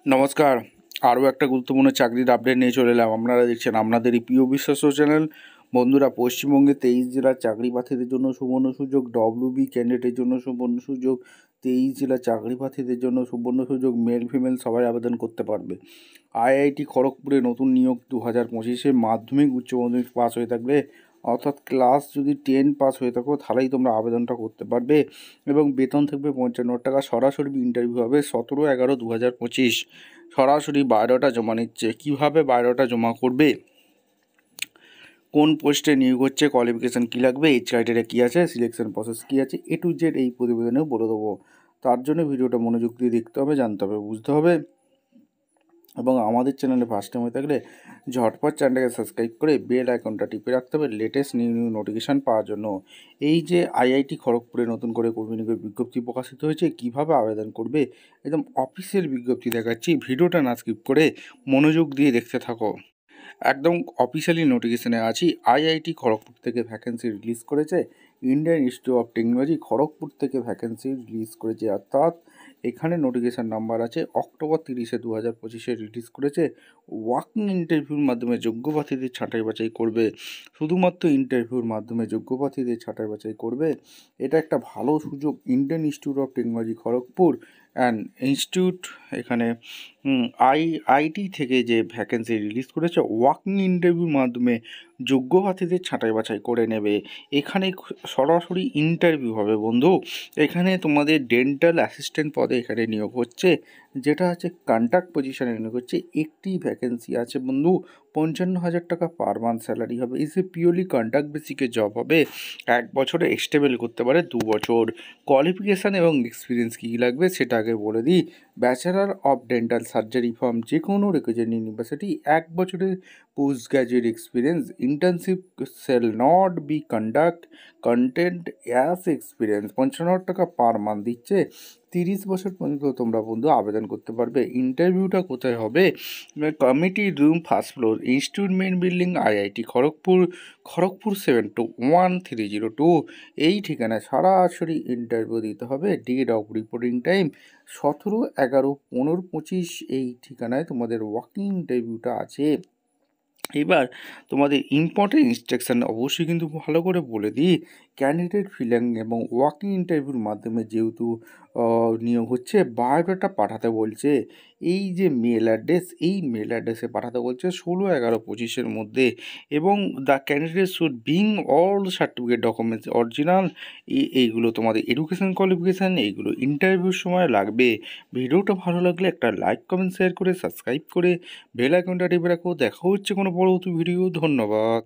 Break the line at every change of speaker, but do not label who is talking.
নমস্কার। আরও একটা গুরুত্বপূর্ণ চাকরির আপডেট নিয়ে চলে এলাম। আপনারা দেখছেন আপনাদের এই প্রিয় বিশ্বাস চ্যানেল। বন্ধুরা, পশ্চিমবঙ্গে 23 জেলার চাকরি প্রার্থীদের জন্য সুবর্ণ সুযোগ, ডব্লিউবি ক্যান্ডিডেটের জন্য সুবর্ণ সুযোগ, 23 জেলার চাকরি প্রার্থীদের জন্য সুবর্ণ সুযোগ, মেল ফিমেল সবাই আবেদন করতে পারবে। আইআইটি খড়গপুরে নতুন নিয়োগ 2025-এ মাধ্যমিক উচ্চ মাধ্যমিক পাস হয়ে থাকলে, অর্থাৎ ক্লাস যদি 10 পাস হয়ে থাকো তাহলেই তোমরা আবেদনটা করতে পারবে এবং বেতন থাকবে 55 টাকা। সরাসরি ইন্টারভিউ হবে 17/11/2025। সরাসরি বায়োডাটা জমা নিচ্ছে। কীভাবে বায়োডাটা জমা করবে, কোন পোস্টে নিয়োগ হচ্ছে, কোয়ালিফিকেশান কী লাগবে, এজ ক্রাইটেরিয়া কী আছে, সিলেকশন প্রসেস কী আছে, A to Z এই প্রতিবেদনেও বলে দেবো। তার জন্য ভিডিওটা মনোযোগ দিয়ে দেখতে হবে, জানতে হবে, বুঝতে হবে। এবং আমাদের চ্যানেলে ফার্স্ট টাইম হয়ে থাকলে ঝটপট চ্যানেলটাকে সাবস্ক্রাইব করে বেল আইকনটা টিপে রাখতে হবে লেটেস্ট নিউ নোটিফিকেশান পাওয়ার জন্য। এই যে আইআইটি খড়গপুরে নতুন করে কর্মী নিয়োগের বিজ্ঞপ্তি প্রকাশিত হয়েছে, কিভাবে আবেদন করবে একদম অফিসিয়াল বিজ্ঞপ্তি দেখাচ্ছি। ভিডিওটা না স্কিপ করে মনোযোগ দিয়ে দেখতে থাকো। একদম অফিসিয়ালি নোটিফিকেশানে আছি। আইআইটি খড়গপুর থেকে ভ্যাকেন্সি রিলিজ করেছে। Indian institute of technology Kharagpur থেকে ভ্যাকেন্সি রিলিজ করেছে, অর্থাৎ এখানে নোটিফিকেশান নাম্বার আছে অক্টোবর 30 2025 রিলিজ করেছে। ওয়াকিং ইন্টারভিউর মাধ্যমে যোগ্য প্রার্থীদের ছাঁটাই বাছাই করবে। শুধুমাত্র ইন্টারভিউর মাধ্যমে যোগ্য প্রার্থীদের ছাঁটাই বাছাই করবে। এটা একটা ভালো সুযোগ। Indian institute of technology Kharagpur and institute এখানে আইটি থেকে যে ভ্যাকেন্সি রিলিজ করেছে, ওয়াকিং ইন্টারভিউর মাধ্যমে যোগ্য প্রার্থীদের ছাঁটাই বাছাই করে নেবে। এখানে সরাসরি ইন্টারভিউ হবে বন্ধু। এখানে তোমাদের ডেন্টাল অ্যাসিস্ট্যান্ট পদে এখানে নিয়োগ হচ্ছে, যেটা হচ্ছে কন্ট্রাক্ট পজিশনে নিয়োগ হচ্ছে। একটি ভ্যাকেন্সি আছে বন্ধু, 55,000 টাকা পার মান্থ স্যালারি হবে। এসে পিওরলি কন্ট্রাক্ট বেসিকে জব হবে। 1 বছরে এক্সটেবল করতে পারে 2 বছর। কোয়ালিফিকেশান এবং এক্সপিরিয়েন্স কী লাগবে সেটা আগে বলে দিই। Bachelor of dental surgery from যে কোনো রিকগনাইজড ইউনিভার্সিটি, 1 বছরের post graduate experience, internship shall not be conduct content as experience. 55,000 টাকা পার মান্থ দিচ্ছে। 30 বছর পর্যন্ত তোমরা বন্ধু আবেদন করতে পারবে। ইন্টারভিউটা কোথায় হবে? Committee room, first floor, institute main building, IIT Kharagpur, Kharagpur 721302। এই ঠিকানায় সরাসরি ইন্টারভিউ দিতে হবে। Date of reporting time 17/11/1525। এই ঠিকানায় তোমাদের ওয়াকিং ইন্টারভিউটা আছে। এবার তোমাদের ইম্পর্টেন্ট ইনস্ট্রাকশান অবশ্যই কিন্তু ভালো করে বলে দিই। ক্যান্ডিডেট ফিলিং এবং ওয়াকিং ইন্টারভিউর মাধ্যমে যেহেতু নিয়োগ হচ্ছে, বায়োডাটা পাঠাতে বলছে। এই যে মেল অ্যাড্রেস, এই মেল অ্যাড্রেসে পাঠাতে বলছে 16/11/25 মধ্যে। এবং the candidate should being all certificate documents original. এইগুলো তোমাদের এডুকেশান কোয়ালিফিকেশান, এইগুলো ইন্টারভিউর সময় লাগবে। ভিডিওটা ভালো লাগলে একটা লাইক, কমেন্ট, শেয়ার করে সাবস্ক্রাইব করে বেল আইকনটা টিপে রাখো। দেখা হচ্ছে কোনো পরবর্তী ভিডিও। ধন্যবাদ।